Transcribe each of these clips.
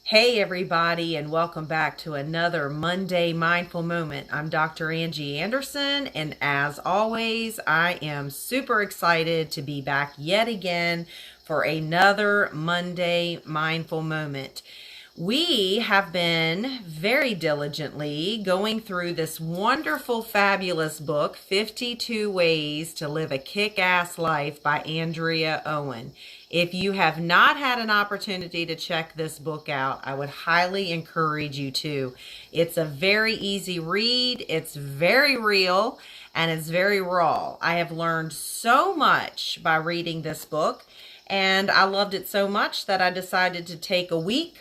Hey everybody, and welcome back to another Monday Mindful Moment. I'm Dr. Angie Anderson, and as always, I am super excited to be back yet again for another Monday Mindful Moment. We have been very diligently going through this wonderful, fabulous book, 52 Ways to Live a Kick-Ass Life by Andrea Owen. If you have not had an opportunity to check this book out, I would highly encourage you to. It's a very easy read, it's very real, and it's very raw. I have learned so much by reading this book, and I loved it so much that I decided to take a week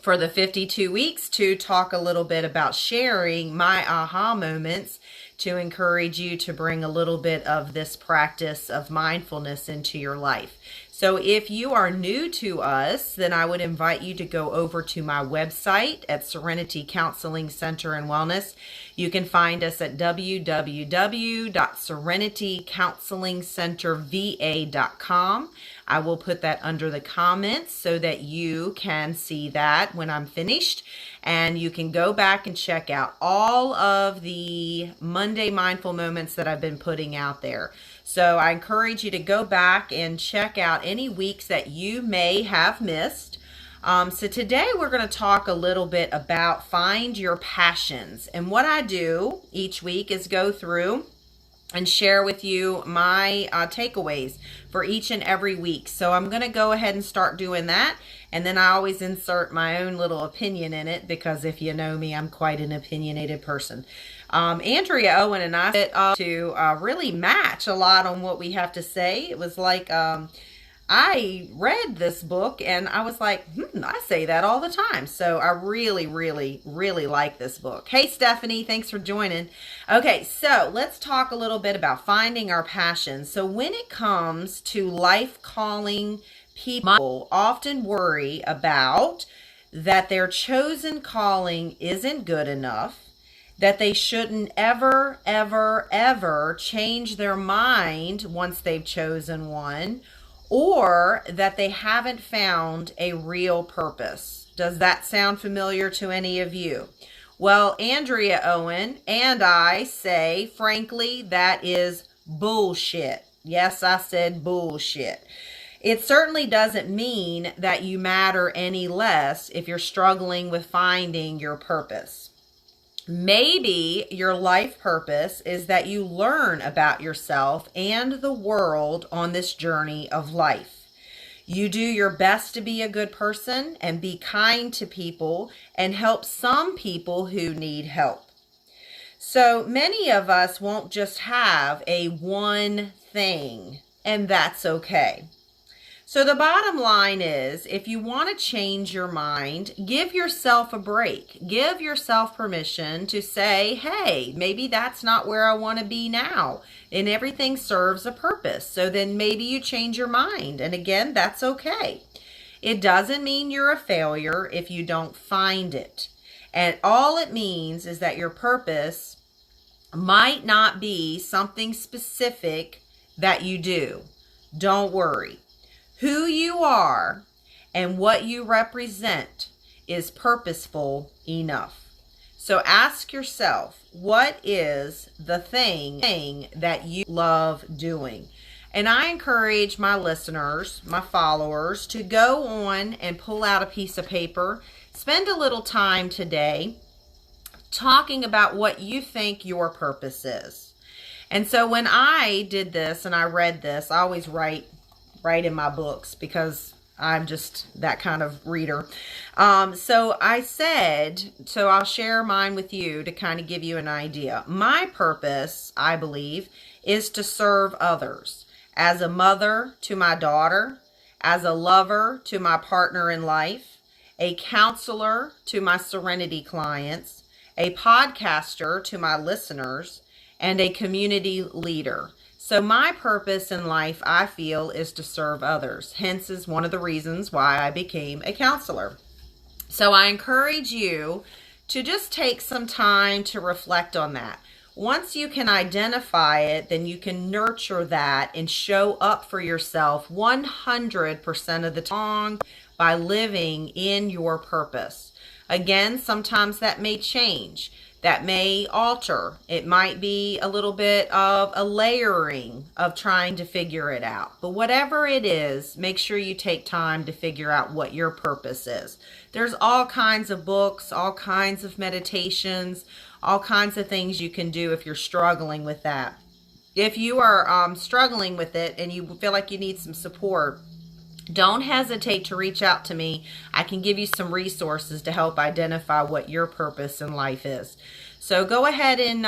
for the 52 weeks to talk a little bit about sharing my aha moments to encourage you to bring a little bit of this practice of mindfulness into your life. So if you are new to us, then I would invite you to go over to my website at Serenity Counseling Center and Wellness. You can find us at www.serenitycounselingcenterva.com. I will put that under the comments so that you can see that when I'm finished. And you can go back and check out all of the Monday Mindful Moments that I've been putting out there. So I encourage you to go back and check out any weeks that you may have missed. So today we're going to talk a little bit about find your passions. And what I do each week is go through and share with you my takeaways for each and every week. So I'm going to go ahead and start doing that. And then I always insert my own little opinion in it because if you know me, I'm quite an opinionated person. Andrea Owen and I sit to really match a lot on what we have to say. It was like I read this book and I was like, I say that all the time. So I really, really, really like this book. Hey, Stephanie, thanks for joining. Okay, so let's talk a little bit about finding our passion. So when it comes to life calling, people often worry about that their chosen calling isn't good enough, that they shouldn't ever, ever, ever change their mind once they've chosen one, or that they haven't found a real purpose. Does that sound familiar to any of you? Well, Andrea Owen and I say, frankly, that is bullshit. Yes, I said bullshit. It certainly doesn't mean that you matter any less if you're struggling with finding your purpose. Maybe your life purpose is that you learn about yourself and the world on this journey of life. You do your best to be a good person and be kind to people and help some people who need help. So many of us won't just have a one thing, and that's okay. So the bottom line is, if you want to change your mind, give yourself a break. Give yourself permission to say, hey, maybe that's not where I want to be now. And everything serves a purpose. So then maybe you change your mind. And again, that's okay. It doesn't mean you're a failure if you don't find it. And all it means is that your purpose might not be something specific that you do. Don't worry. Who you are and what you represent is purposeful enough. So ask yourself, what is the thing that you love doing? And I encourage my listeners, my followers, to go on and pull out a piece of paper, spend a little time today talking about what you think your purpose is. And so when I did this and I read this, I always write in my books because I'm just that kind of reader. So I said, so I'll share mine with you to kind of give you an idea. My purpose, I believe, is to serve others. As a mother to my daughter, as a lover to my partner in life, a counselor to my Serenity clients, a podcaster to my listeners, and a community leader. So my purpose in life, I feel, is to serve others. Hence is one of the reasons why I became a counselor. So I encourage you to just take some time to reflect on that. Once you can identify it, then you can nurture that and show up for yourself 100% of the time by living in your purpose. Again, sometimes that may change. That may alter. It might be a little bit of a layering of trying to figure it out. But whatever it is, make sure you take time to figure out what your purpose is. There's all kinds of books, all kinds of meditations, all kinds of things you can do if you're struggling with that. If you are struggling with it and you feel like you need some support, don't hesitate to reach out to me. I can give you some resources to help identify what your purpose in life is. So go ahead and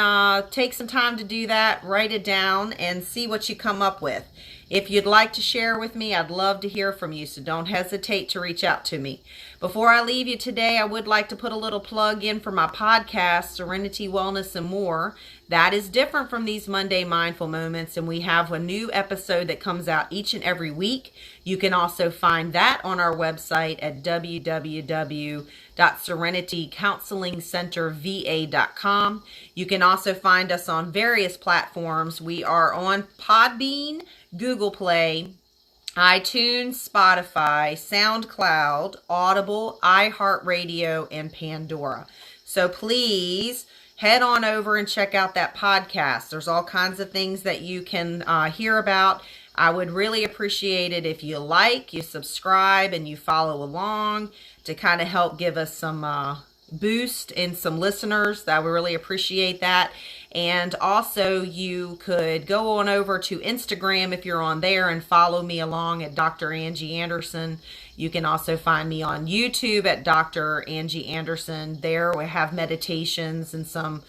take some time to do that. Write it down and see what you come up with. If you'd like to share with me, I'd love to hear from you, so don't hesitate to reach out to me. Before I leave you today, I would like to put a little plug in for my podcast, Serenity, Wellness, and More. That is different from these Monday Mindful Moments, and we have a new episode that comes out each and every week. You can also find that on our website at www.serenitycounselingcenterva.com. You can also find us on various platforms. We are on Podbean, Google Play, iTunes, Spotify, SoundCloud, Audible, iHeartRadio, and Pandora. So please head on over and check out that podcast. There's all kinds of things that you can hear about. I would really appreciate it if you like, you subscribe, and you follow along to kind of help give us some boost in some listeners. I would really appreciate that. And also you could go on over to Instagram if you're on there and follow me along at Dr. Angie Anderson. You can also find me on YouTube at Dr. Angie Anderson. There we have meditations and some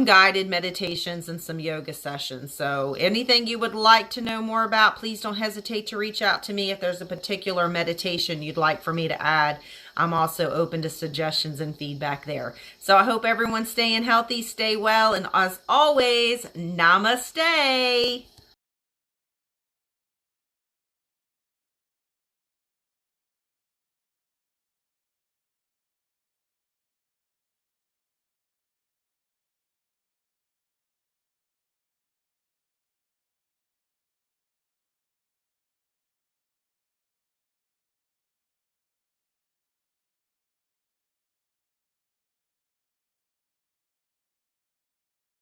guided meditations and some yoga sessions. So anything you would like to know more about, please don't hesitate to reach out to me if there's a particular meditation you'd like for me to add. I'm also open to suggestions and feedback there. So I hope everyone's staying healthy, stay well, and as always, namaste.